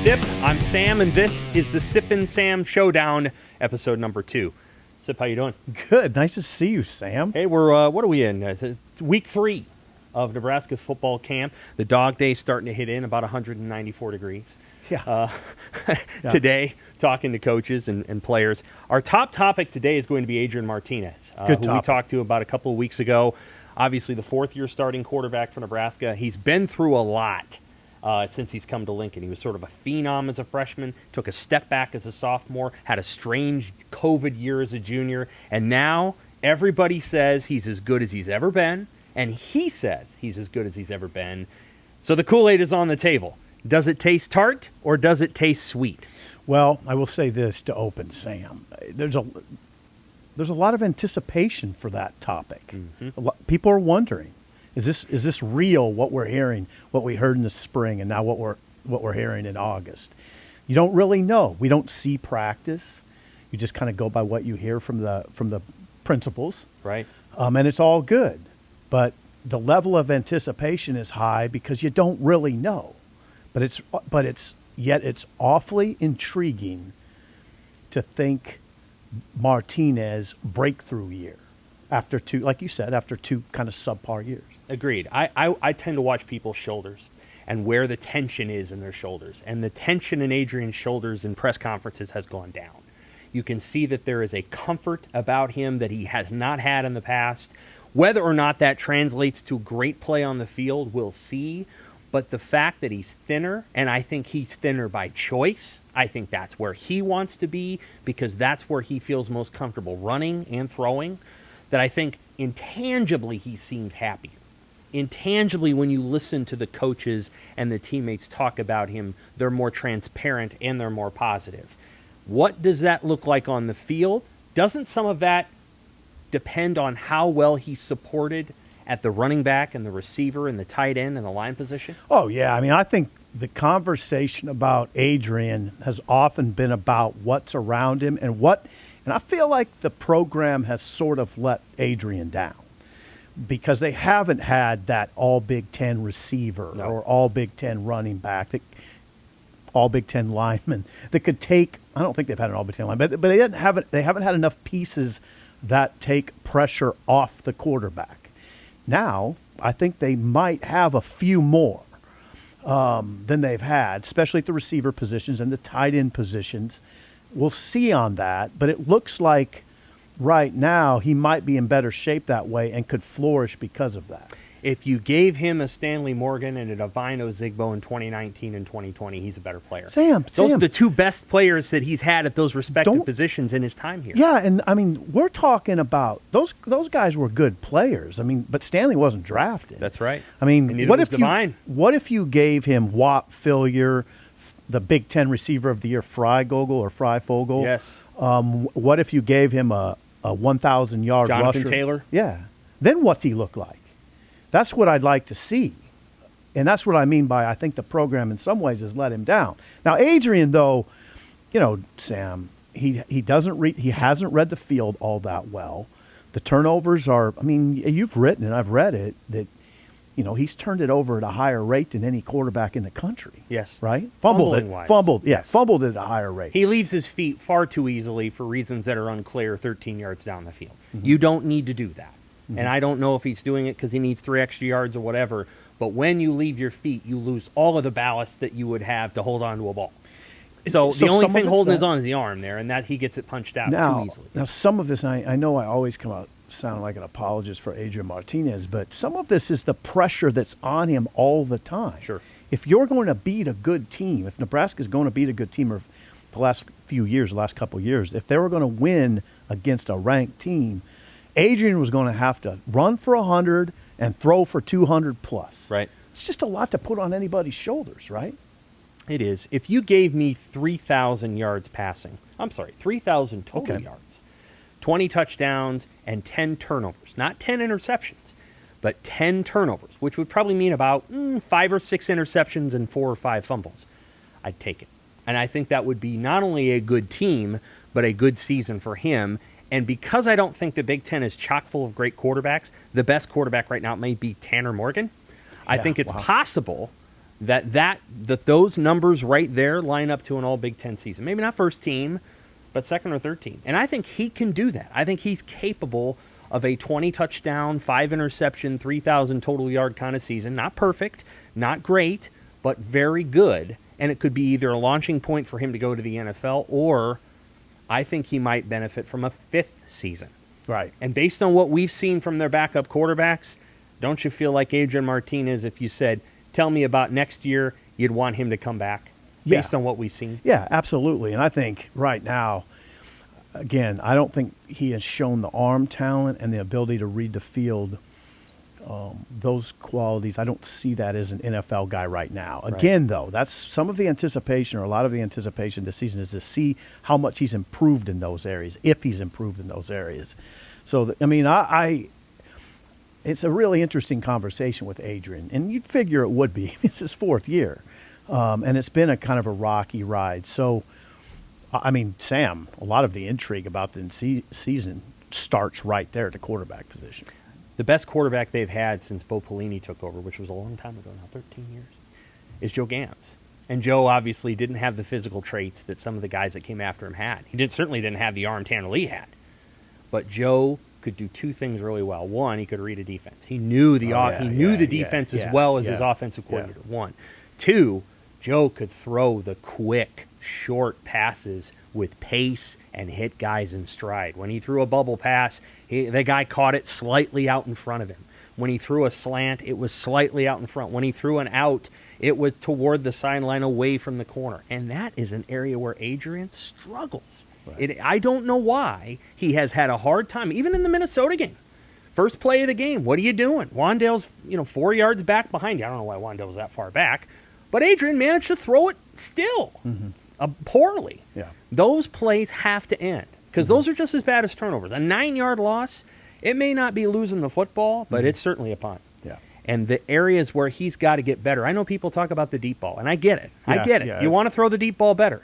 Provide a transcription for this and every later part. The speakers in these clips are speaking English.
Sip. I'm Sam, and this is the Sip N Sam Showdown, episode number 2. Sip, how you doing? Good. Nice to see you, Sam. Hey, we're what are we in? It's week 3 of Nebraska football camp. The dog day starting to hit in about 194 degrees. Yeah. Today, talking to coaches and players. Our top topic today is going to be Adrian Martinez, Good who topic. we talked to about a couple of weeks ago. Obviously, the fourth-year starting quarterback for Nebraska. He's been through a lot since he's come to Lincoln. He was sort of a phenom as a freshman, took a step back as a sophomore, had a strange COVID year as a junior, and now everybody says he's as good as he's ever been, and he says he's as good as he's ever been. So the Kool-Aid is on the table. Does it taste tart or does it taste sweet? Well, I will say this to open, Sam. There's a lot of anticipation for that topic. Mm-hmm. People are wondering, is this real? What we're hearing, what we heard in the spring, and now what we're hearing in August. You don't really know. We don't see practice. You just kind of go by what you hear from the principals, Right. and it's all good. But the level of anticipation is high because you don't really know. But it's awfully intriguing to think Martinez breakthrough year after two, like you said, after 2 kind of subpar years. Agreed. I tend to watch people's shoulders and where the tension is in their shoulders. And the tension in Adrian's shoulders in press conferences has gone down. You can see that there is a comfort about him that he has not had in the past. Whether or not that translates to great play on the field, we'll see. But the fact that he's thinner, and I think he's thinner by choice, I think that's where he wants to be because that's where he feels most comfortable running and throwing, that I think intangibly he seems happier. Intangibly, when you listen to the coaches and the teammates talk about him, they're more transparent and they're more positive. What does that look like on the field? Doesn't some of that depend on how well he's supported at the running back and the receiver and the tight end and the line position? Oh, yeah. I mean, I think the conversation about Adrian has often been about what's around him and I feel like the program has sort of let Adrian down because they haven't had that all Big Ten receiver or all Big Ten running back, all Big Ten lineman that could take, I don't think they've had an all Big Ten lineman, but they haven't had enough pieces that take pressure off the quarterback. Now, I think they might have a few more than they've had, especially at the receiver positions and the tight end positions. We'll see on that, but it looks like right now he might be in better shape that way and could flourish because of that. If you gave him a Stanley Morgan and a Divino Zigbo in 2019 and 2020, he's a better player. Those are the 2 best players that he's had at those respective positions in his time here. Yeah, and I mean, we're talking about those guys were good players. I mean, but Stanley wasn't drafted. That's right. I mean, and what if you gave him Watt Fillier, the Big Ten receiver of the year, Freifogel? Yes. What if you gave him a 1,000-yard rusher? Jonathan Taylor? Yeah. Then what's he look like? That's what I'd like to see. And that's what I mean by I think the program in some ways has let him down. Now, Adrian, though, Sam, he hasn't read the field all that well. The turnovers are, I mean, you've written and I've read it, that, he's turned it over at a higher rate than any quarterback in the country. Yes. Right? Fumbled at a higher rate. He leaves his feet far too easily for reasons that are unclear 13 yards down the field. Mm-hmm. You don't need to do that. Mm-hmm. And I don't know if he's doing it because he needs 3 extra yards or whatever, but when you leave your feet, you lose all of the ballast that you would have to hold on to a ball. So the only thing holding his on is the arm there, and that he gets it punched out too easily. Now, some of this, I know I always come out sounding like an apologist for Adrian Martinez, but some of this is the pressure that's on him all the time. Sure. If you're going to beat a good team, if Nebraska's going to beat a good team or the last couple of years, if they were going to win against a ranked team, Adrian was going to have to run for 100 and throw for 200 plus. Right. It's just a lot to put on anybody's shoulders, right? It is. If you gave me 3,000 yards passing, 3,000 total yards, 20 touchdowns, and 10 turnovers, not 10 interceptions, but 10 turnovers, which would probably mean about 5 or 6 interceptions and 4 or 5 fumbles, I'd take it. And I think that would be not only a good team, but a good season for him. And because I don't think the Big Ten is chock full of great quarterbacks, the best quarterback right now may be Tanner Morgan. I think it's possible that those numbers right there line up to an all Big Ten season. Maybe not first team, but second or third team. And I think he can do that. I think he's capable of a 20 touchdown, 5 interception, 3,000 total yard kind of season. Not perfect, not great, but very good. And it could be either a launching point for him to go to the NFL, or I think he might benefit from a 5th season. Right. And based on what we've seen from their backup quarterbacks, don't you feel like Adrian Martinez, if you said, tell me about next year, you'd want him to come back based on what we've seen? Yeah, absolutely. And I think right now, again, I don't think he has shown the arm talent and the ability to read the field. Those qualities, I don't see that as an NFL guy right now. Again, though, that's some of the anticipation, or a lot of the anticipation this season, is to see how much he's improved in those areas, if he's improved in those areas. So, it's a really interesting conversation with Adrian, and you'd figure it would be. It's his 4th year, and it's been a kind of a rocky ride. So, Sam, a lot of the intrigue about the season starts right there at the quarterback position. The best quarterback they've had since Bo Pelini took over, which was a long time ago now, 13 years, is Joe Gans. And Joe obviously didn't have the physical traits that some of the guys that came after him had. He certainly didn't have the arm Tanner Lee had. But Joe could do 2 things really well. One, he could read a defense. He knew the defense as well as his offensive coordinator. 1. 2, Joe could throw the quick, short passes with pace and hit guys in stride. When he threw a bubble pass, the guy caught it slightly out in front of him. When he threw a slant, it was slightly out in front. When he threw an out, it was toward the sideline away from the corner. And that is an area where Adrian struggles. Right. I don't know why he has had a hard time, even in the Minnesota game. First play of the game, what are you doing? Wandale's 4 yards back behind you. I don't know why Wandale was that far back. But Adrian managed to throw it still. Poorly. Yeah. Those plays have to end, because those are just as bad as turnovers. A 9-yard loss, it may not be losing the football, but it's certainly a punt. Yeah. And the areas where he's got to get better. I know people talk about the deep ball, and I get it. I get it. You want to throw the deep ball better.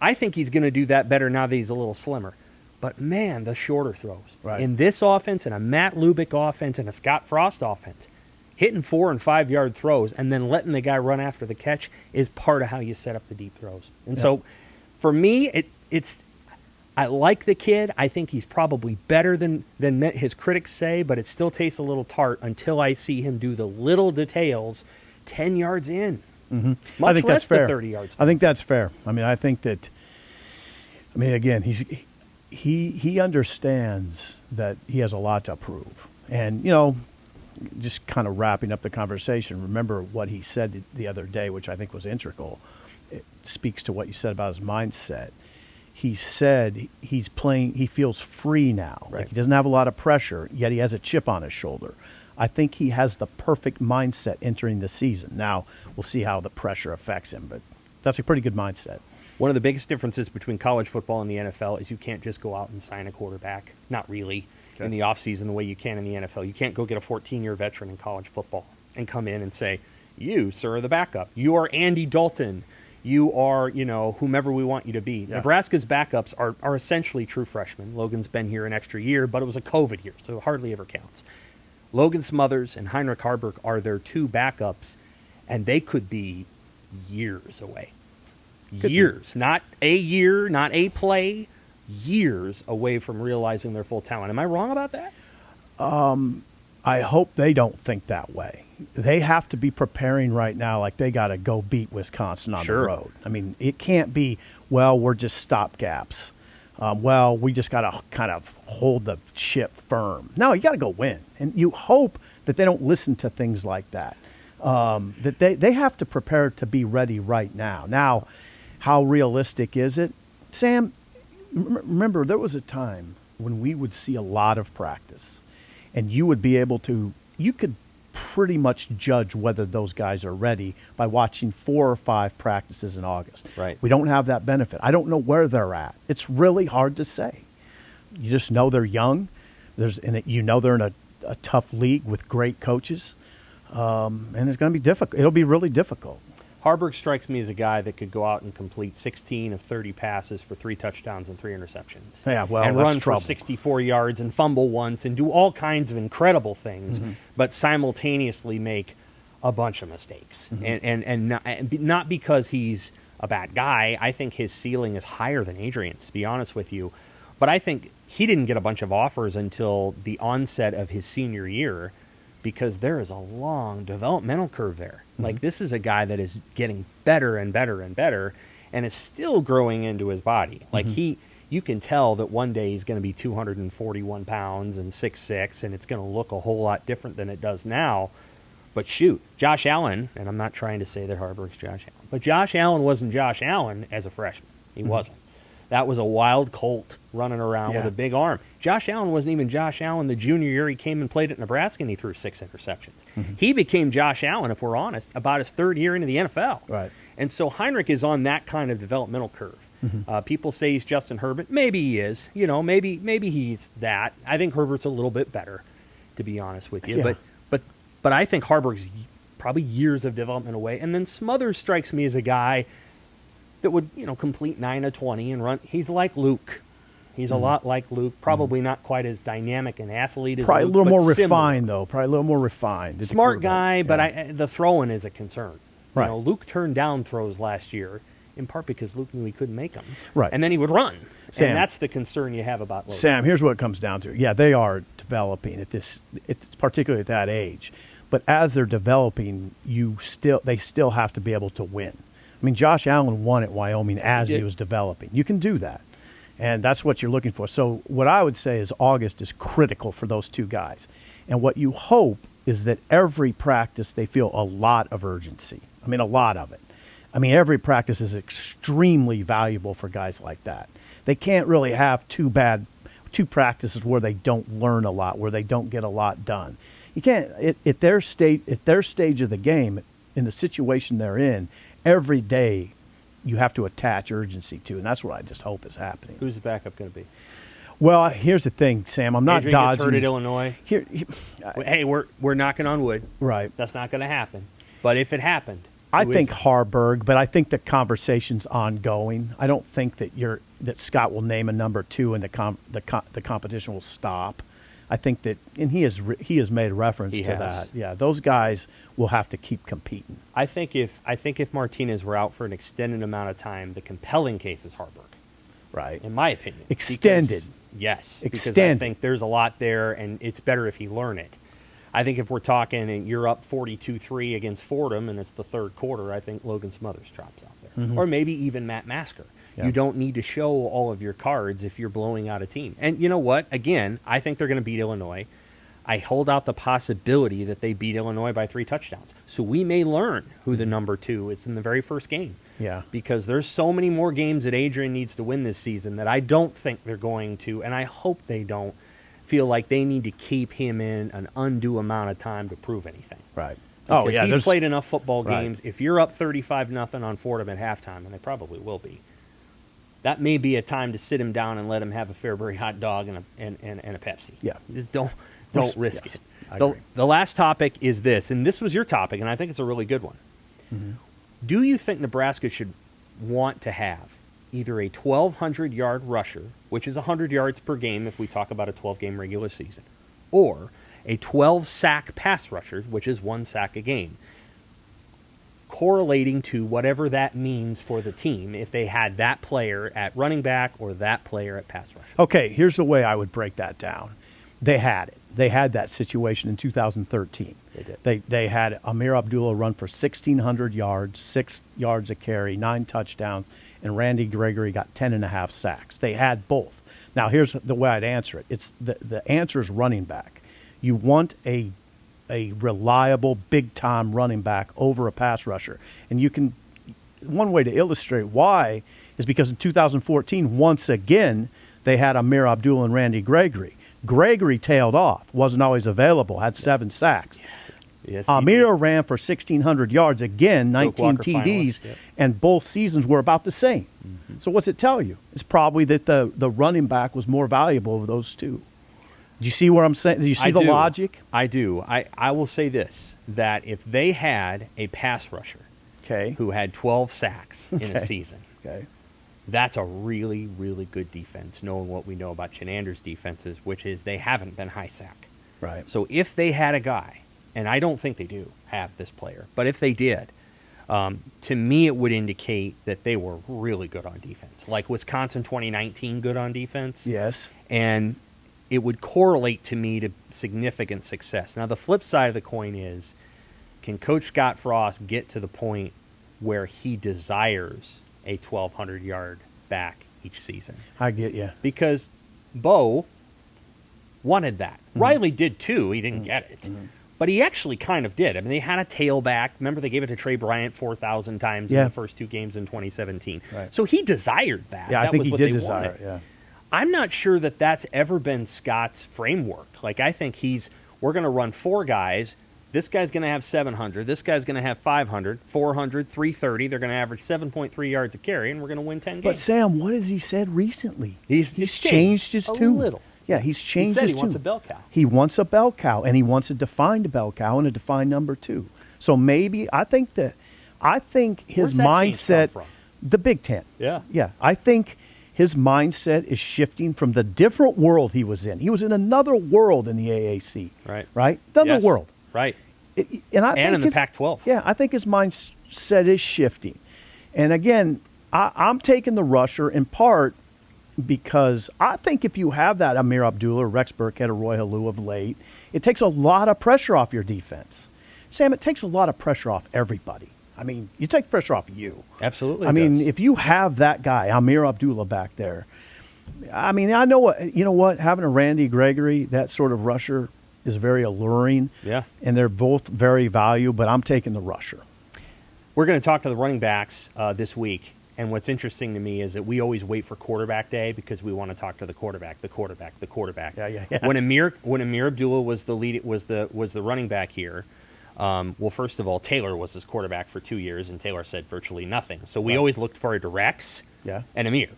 I think he's going to do that better now that he's a little slimmer. But, man, the shorter throws. Right. In this offense, in a Matt Lubick offense, and a Scott Frost offense, hitting 4- and 5-yard throws and then letting the guy run after the catch is part of how you set up the deep throws. And so, for me, I like the kid. I think he's probably better than his critics say, but it still tastes a little tart until I see him do the little details 10 yards in. Mm-hmm. Much I think less that's fair. than 30 yards. I think that's fair. I think that, again, he understands that he has a lot to prove. And, just kind of wrapping up the conversation, remember what he said the other day, which I think was integral. It speaks to what you said about his mindset. He said he feels free now. Right. Like he doesn't have a lot of pressure, yet he has a chip on his shoulder. I think he has the perfect mindset entering the season. Now, we'll see how the pressure affects him, but that's a pretty good mindset. One of the biggest differences between college football and the NFL is you can't just go out and sign a quarterback. Not really. Okay. In the offseason the way you can in the NFL. You can't go get a 14-year veteran in college football and come in and say, you, sir, are the backup. You are Andy Dalton. You are, whomever we want you to be. Yeah. Nebraska's backups are essentially true freshmen. Logan's been here an extra year, but it was a COVID year, so it hardly ever counts. Logan Smothers and Heinrich Harburg are their 2 backups, and they could be years away. Years. Not a year, not a play, years away from realizing their full talent. Am I wrong about that? I hope they don't think that way. They have to be preparing right now like they got to go beat Wisconsin on the road. It can't be, we're just stopgaps. We just got to kind of hold the ship firm. No, you got to go win. And you hope that they don't listen to things like that. That they have to prepare to be ready right now. Now, how realistic is it? Sam, remember, there was a time when we would see a lot of practice, and you would be able to, you could pretty much judge whether those guys are ready by watching 4 or 5 practices in August. Right. We don't have that benefit. I don't know where they're at. It's really hard to say. You just know they're young. They're in a tough league with great coaches, and it's going to be difficult. It'll be really difficult. Harburg strikes me as a guy that could go out and complete 16 of 30 passes for 3 touchdowns and 3 interceptions. Yeah, and that's run trouble. For 64 yards and fumble once and do all kinds of incredible things, but simultaneously make a bunch of mistakes. And not because he's a bad guy. I think his ceiling is higher than Adrian's, to be honest with you. But I think he didn't get a bunch of offers until the onset of his senior year, because there is a long developmental curve there. Like, this is a guy that is getting better and better and better and is still growing into his body. Like, you can tell that one day he's going to be 241 pounds and 6'6", and it's going to look a whole lot different than it does now. But shoot, Josh Allen, and I'm not trying to say that Harburg's Josh Allen, but Josh Allen wasn't Josh Allen as a freshman. He wasn't. That was a wild colt running around with a big arm. Josh Allen wasn't even Josh Allen the junior year he came and played at Nebraska and he threw 6 interceptions. He became Josh Allen, if we're honest, about his third year into the NFL. Right. And so Heinrich is on that kind of developmental curve. People say he's Justin Herbert. Maybe he is. You know, maybe he's that. I think Herbert's a little bit better, to be honest with you. Yeah. But I think Harburg's probably years of development away. And then Smothers strikes me as a guy that would, complete 9 of 20 and run. He's like Luke. He's a lot like Luke. Probably not quite as dynamic an athlete as Probably Luke, a little but more similar. refined, though. Probably a little more refined. as a Smart quarterback. guy, but the throwing is a concern. Right. Luke turned down throws last year, in part because Luke knew he couldn't make them. Right. And then he would run. Sam. And that's the concern you have about Logan. Sam, here's what it comes down to. Yeah, they are developing at this, particularly at that age. But as they're developing, they still have to be able to win. I mean, Josh Allen won at Wyoming as he was developing. You can do that, and that's what you're looking for. So what I would say is August is critical for those two guys. And what you hope is that every practice they feel a lot of urgency. I mean, a lot of it. I mean, every practice is extremely valuable for guys like that. They can't really have two practices where they don't learn a lot, where they don't get a lot done. You can't at their stage of the game, in the situation they're in, every day you have to attach urgency to, and that's what I just hope is happening. Who's the backup going to be? Well, here's the thing, Sam. I'm not Adrian dodging. Gets hurt at Illinois. Hey, we're knocking on wood. Right. That's not going to happen. But if it happened, I who think is it? Harburg, but I think the conversation's ongoing. I don't think that Scott will name a number 2 and the competition will stop. I think that, and he has made reference to that. Yeah, those guys will have to keep competing. I think if Martinez were out for an extended amount of time, the compelling case is Harburg. Right. In my opinion. Extended. Yes. Because Extended. I think there's a lot there, and it's better if you learn it. I think if we're talking and you're up 42-3 against Fordham and it's the third quarter, I think Logan Smothers drops out there. Or maybe even Matt Masker. Yeah. You don't need to show all of your cards if you're blowing out a team. And you know what? Again, I think they're going to beat Illinois. I hold out the possibility that they beat Illinois by 3 touchdowns. So we may learn who the number 2 is in the very first game. Yeah. Because there's so many more games that Adrian needs to win this season that I don't think they're going to, and I hope they don't, feel like they need to keep him in an undue amount of time to prove anything. Right. Because he's played enough football games. If you're up 35-0 on Fordham at halftime, and they probably will be, that may be a time to sit him down and let him have a Fairbury hot dog and a Pepsi. Yeah. Just don't risk it. The last topic is this, and this was your topic, and I think it's a really good one. Do you think Nebraska should want to have either a 1,200-yard rusher, which is 100 yards per game if we talk about a 12-game regular season, or a 12-sack pass rusher, which is 1 sack a game, correlating to whatever that means for the team if they had that player at running back or that player at pass rusher? Okay, here's the way I would break that down. They had it. They had that situation in 2013. They did. They had Amir Abdullah run for 1,600 yards, 6 yards a carry, 9 touchdowns, and Randy Gregory got 10.5 sacks. They had both. Now, here's the way I'd answer it. It's the answer is running back. You want a reliable, big-time running back over a pass rusher. And one way to illustrate why is because in 2014, once again, they had Amir Abdullah and Randy Gregory. Gregory tailed off, wasn't always available, had 7 sacks. Yes, Amir ran for 1,600 yards again, 19 TDs, and both seasons were about the same. So what's it tell you? It's probably that the running back was more valuable of those two. Do you see what I'm saying? Do you see the logic? I do. I will say this, that if they had a pass rusher who had 12 sacks in a season, that's a really, really good defense, knowing what we know about Chenander's defenses, which is they haven't been high sack. Right. So if they had a guy and I don't think they do have this player, but if they did, to me it would indicate that they were really good on defense. Like Wisconsin 2019, good on defense. Yes. And it would correlate to me to significant success. Now, the flip side of the coin is, can Coach Scott Frost get to the point where he desires a 1,200-yard back each season? I get you. Because Bo wanted that. Riley did too. He didn't get it. But he actually kind of did. I mean, they had a tailback. Remember, they gave it to Trey Bryant 4,000 times in the first 2 games in 2017. Right. So he desired that. Yeah, I that think was he what did they desire wanted. it, yeah. I'm not sure that that's ever been Scott's framework. Like, I think we're going to run 4 guys. This guy's going to have 700. This guy's going to have 500, 400, 330. They're going to average 7.3 yards a carry, and we're going to win 10 games. But, Sam, what has he said recently? He's changed his tune. A little. Yeah, he's changed he said his he tune. wants a bell cow. He wants a bell cow, and he wants a defined bell cow and a defined number 2. So maybe I think his Where's that change mindset, come from? the Big Ten. Yeah. Yeah, I think his mindset is shifting from the different world he was in. He was in another world in the AAC. Right. Right? Another Yes. world. Right. And And in the Pac-12. Yeah, I think his mindset is shifting. And again, I'm taking the rusher in part because I think if you have that Amir Abdullah, Rex Burkhead, or Roy Halou of late, it takes a lot of pressure off your defense. Sam, it takes a lot of pressure off everybody. I mean, you take pressure off you. Absolutely. I mean, if you have that guy, Amir Abdullah, back there, I mean, I know what, having a Randy Gregory, that sort of rusher, is very alluring. Yeah. And they're both very valuable, but I'm taking the rusher. We're going to talk to the running backs this week. And what's interesting to me is that we always wait for quarterback day because we want to talk to the quarterback. Yeah. When Amir Abdullah was the running back here, well, first of all, Taylor was his quarterback for 2 years, and Taylor said virtually nothing. So we always looked forward to Rex and Amir,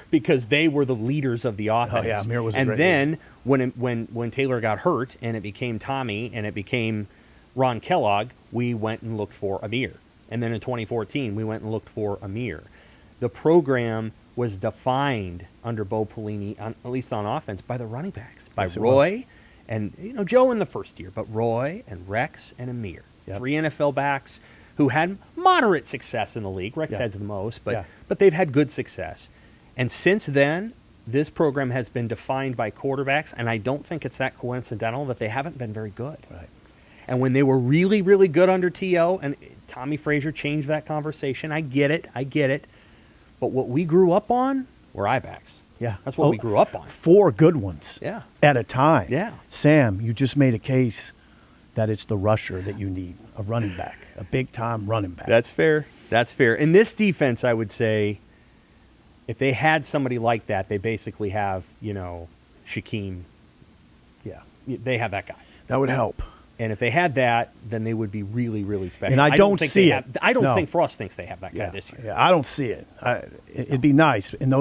because they were the leaders of the offense. Oh, yeah, Amir was a and great then when Taylor got hurt and it became Tommy and it became Ron Kellogg, we went and looked for Amir. And then in 2014, we went and looked for Amir. The program was defined under Bo Pelini, at least on offense, by the running backs, by Roy and Joe in the first year, but Roy and Rex and Amir, 3 NFL backs who had moderate success in the league. Rex had the most, but they've had good success. And since then, this program has been defined by quarterbacks, and I don't think it's that coincidental that they haven't been very good. Right. And when they were really, really good under T.O., and Tommy Frazier changed that conversation, I get it. But what we grew up on were I-backs. Yeah. That's what we grew up on. 4 good ones at a time. Yeah. Sam, you just made a case that it's the rusher that you need, a running back, a big-time running back. That's fair. In this defense, I would say, if they had somebody like that, they basically have, Shaquem. Yeah. They have that guy. That would help. And if they had that, then they would be really, really special. And I don't see it. I don't think Frost thinks they have that guy this year. Yeah, I don't see it. It'd be nice. And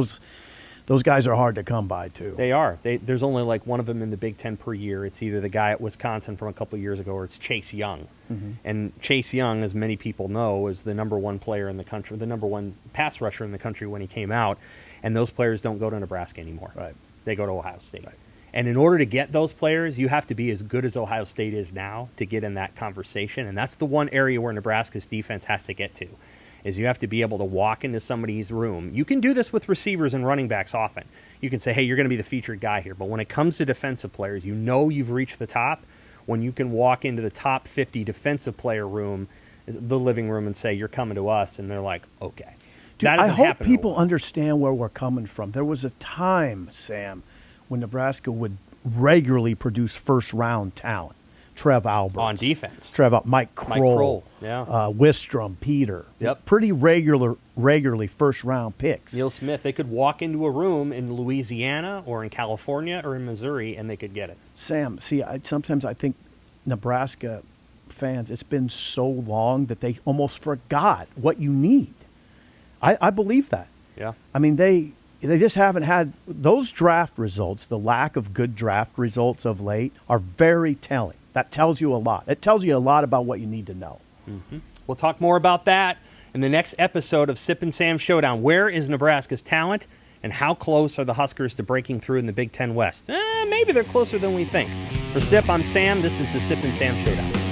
those guys are hard to come by, too. They are. There's only like one of them in the Big Ten per year. It's either the guy at Wisconsin from a couple of years ago or it's Chase Young. Mm-hmm. And Chase Young, as many people know, is the number 1 player in the country, the number 1 pass rusher in the country when he came out. And those players don't go to Nebraska anymore. Right. They go to Ohio State. Right. And in order to get those players, you have to be as good as Ohio State is now to get in that conversation. And that's the one area where Nebraska's defense has to get to, is you have to be able to walk into somebody's room. You can do this with receivers and running backs often. You can say, hey, you're going to be the featured guy here. But when it comes to defensive players, you've reached the top when you can walk into the top 50 defensive player room, the living room, and say, you're coming to us. And they're like, okay. Dude, I hope people understand where we're coming from. There was a time, Sam, when Nebraska would regularly produce first-round talent. Trev Alberts. On defense. Mike Kroll. Wistrom, Peter. Yep. Pretty regularly first-round picks. Neil Smith. They could walk into a room in Louisiana or in California or in Missouri, and they could get it. Sam, see, sometimes I think Nebraska fans, it's been so long that they almost forgot what you need. I believe that. Yeah. I mean, they just haven't had those draft results. The lack of good draft results of late are very telling. That tells you a lot. It tells you a lot about what you need to know. Mm-hmm. We'll talk more about that in the next episode of Sip and Sam Showdown. Where is Nebraska's talent, and how close are the Huskers to breaking through in the Big Ten West? Maybe they're closer than we think. For Sip, I'm Sam. This is the Sip and Sam Showdown.